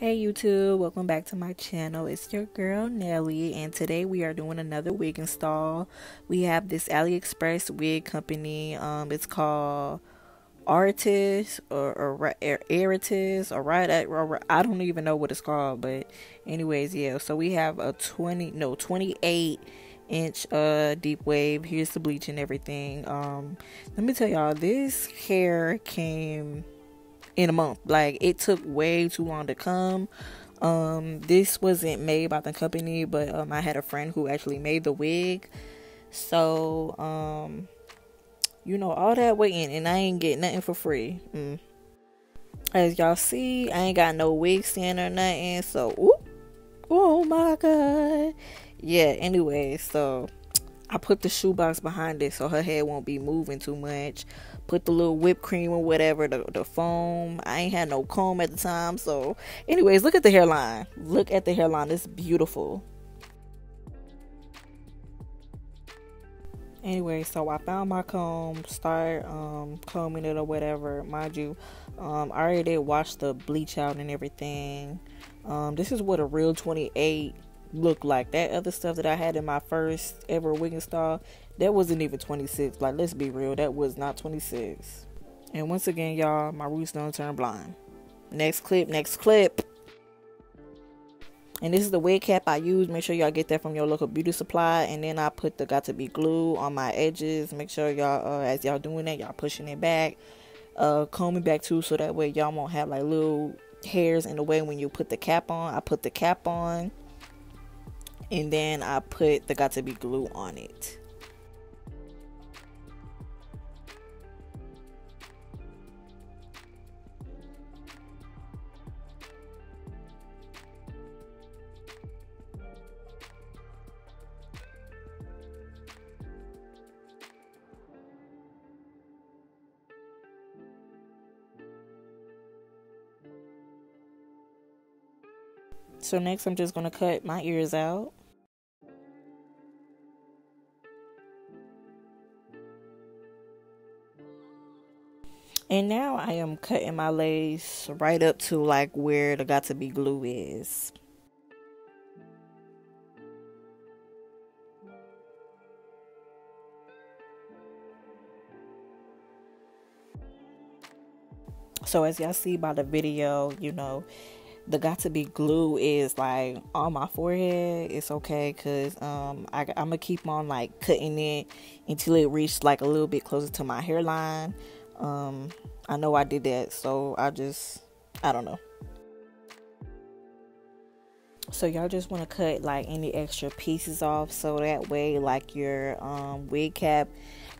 Hey YouTube, welcome back to my channel. It's your girl Nelly, and today we are doing another wig install. We have this AliExpress wig company. It's called Arietis or Arietis or I don't even know what it's called, but anyways, yeah. So we have a 28 inch deep wave. Here's the bleach and everything. Let me tell y'all, this hair came in a month. Like, it took way too long to come. This wasn't made by the company, but I had a friend who actually made the wig. So all that waiting, and I ain't get nothing for free. As y'all see, I ain't got no wig stand or nothing. So oh my god. Yeah, anyway, so I put the shoebox behind it so her head won't be moving too much. Put the little whipped cream or whatever, the foam. I ain't had no comb at the time. So anyways, look at the hairline. Look at the hairline. It's beautiful. Anyway, so I found my comb, start combing it or whatever. Mind you, I already did wash the bleach out and everything. This is what a real 28 look like. That other stuff that I had in my first ever wig install, that wasn't even 26. Like, let's be real, that was not 26. And once again, y'all, my roots don't turn blind. Next clip. And this is the wig cap I use. Make sure y'all get that from your local beauty supply. And then I put the got to be glue on my edges. Make sure y'all, as y'all doing that, y'all pushing it back, combing back too, so that way y'all won't have like little hairs in the way when you put the cap on. I put the cap on, and then I put the got to be glue on it. So next I'm just going to cut my ears out. And now I am cutting my lace right up to like where the got to be glue is. So as y'all see by the video, the got to be glue is like on my forehead. It's okay, because I'm gonna keep on like cutting it until it reached like a little bit closer to my hairline. I know I did that, so I don't know. So y'all just want to cut like any extra pieces off, so that way like your wig cap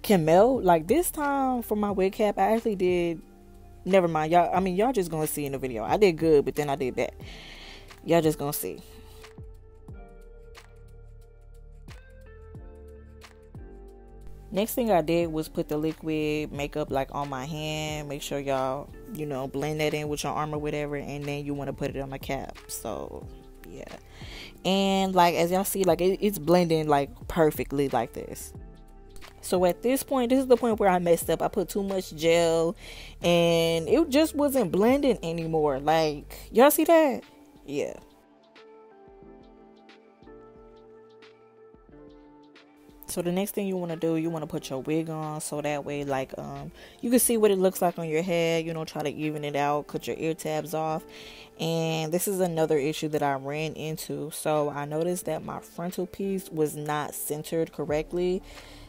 can melt. Like this time for my wig cap, I actually did, never mind, y'all just gonna see in the video. I did good, but then I did bad. Y'all just gonna see. Next thing I did was put the liquid makeup like on my hand. Make sure y'all, blend that in with your arm or whatever, and then you want to put it on the cap. So yeah, and like as y'all see, like it's blending like perfectly like this. So at this point, this is the point where I messed up. I put too much gel and it just wasn't blending anymore. Like, y'all see that? Yeah. So the next thing you want to do, you want to put your wig on, so that way like you can see what it looks like on your head. Try to even it out, cut your ear tabs off. And this is another issue that I ran into. So I noticed that my frontal piece was not centered correctly.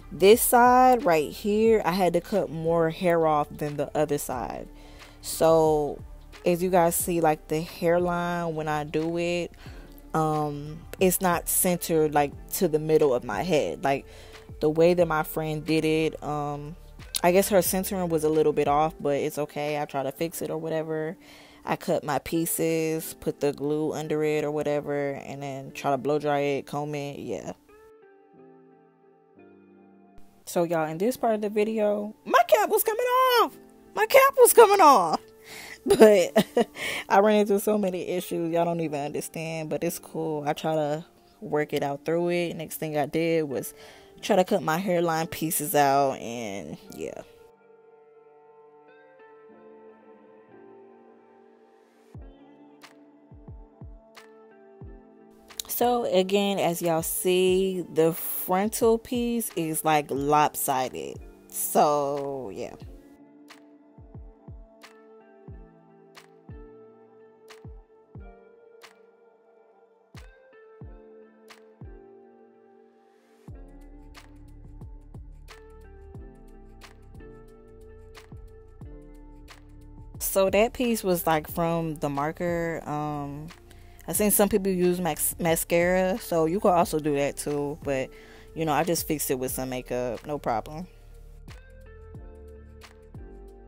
This side right here, I had to cut more hair off than the other side. So as you guys see, like the hairline when I do it, it's not centered like to the middle of my head. Like the way that my friend did it, I guess her centering was a little bit off, but it's okay. I try to fix it or whatever. I cut my pieces, put the glue under it or whatever, and then try to blow dry it, comb it. Yeah. So y'all, in this part of the video, my cap was coming off. But I ran into so many issues y'all don't even understand, but it's cool. I try to work it out through it. Next thing I did was try to cut my hairline pieces out, and yeah. So again, as y'all see, the frontal piece is like lopsided. So yeah. So that piece was like from the marker. I seen some people use mascara, so you could also do that too. But I just fixed it with some makeup, no problem.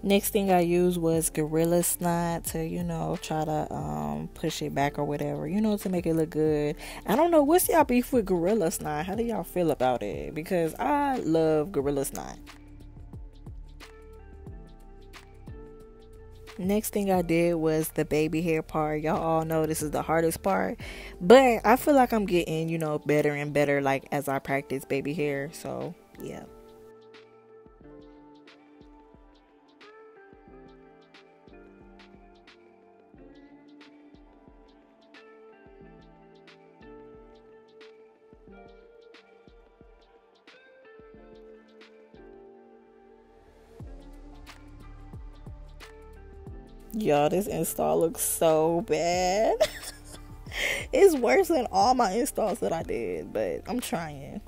Next thing I used was Gorilla Snot to, try to push it back or whatever, to make it look good. I don't know, what's y'all beef with Gorilla Snot? How do y'all feel about it? Because I love Gorilla Snot. Next thing I did was the baby hair part. Y'all all know this is the hardest part, but I feel like I'm getting, better and better like as I practice baby hair. So yeah. Y'all, this install looks so bad. It's worse than all my installs that I did, but I'm trying.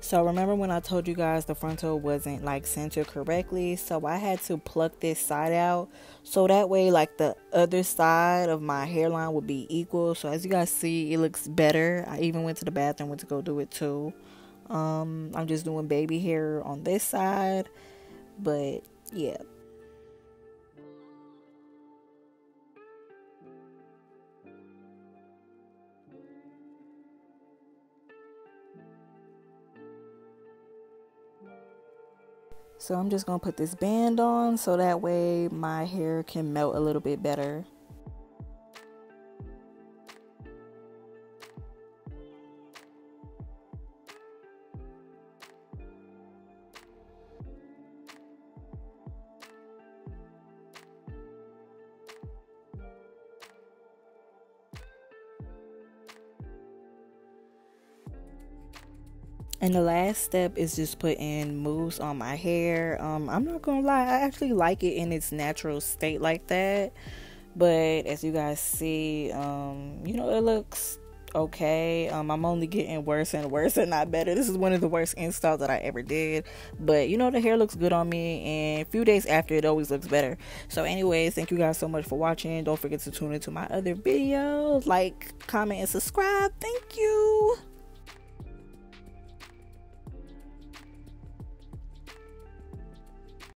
So remember when I told you guys the frontal wasn't like centered correctly? So I had to pluck this side out so that way like the other side of my hairline would be equal. So as you guys see, it looks better. I even went to the bathroom, went to go do it too. I'm just doing baby hair on this side, but yeah. So I'm just gonna put this band on so that way my hair can melt a little bit better. And the last step is just putting mousse on my hair. I'm not gonna lie, I actually like it in its natural state like that. But as you guys see, it looks okay. I'm only getting worse and worse and not better. This is one of the worst installs that I ever did. But the hair looks good on me, and a few days after it always looks better. So anyways, thank you guys so much for watching. Don't forget to tune into my other videos. Like, comment, and subscribe. Thank you.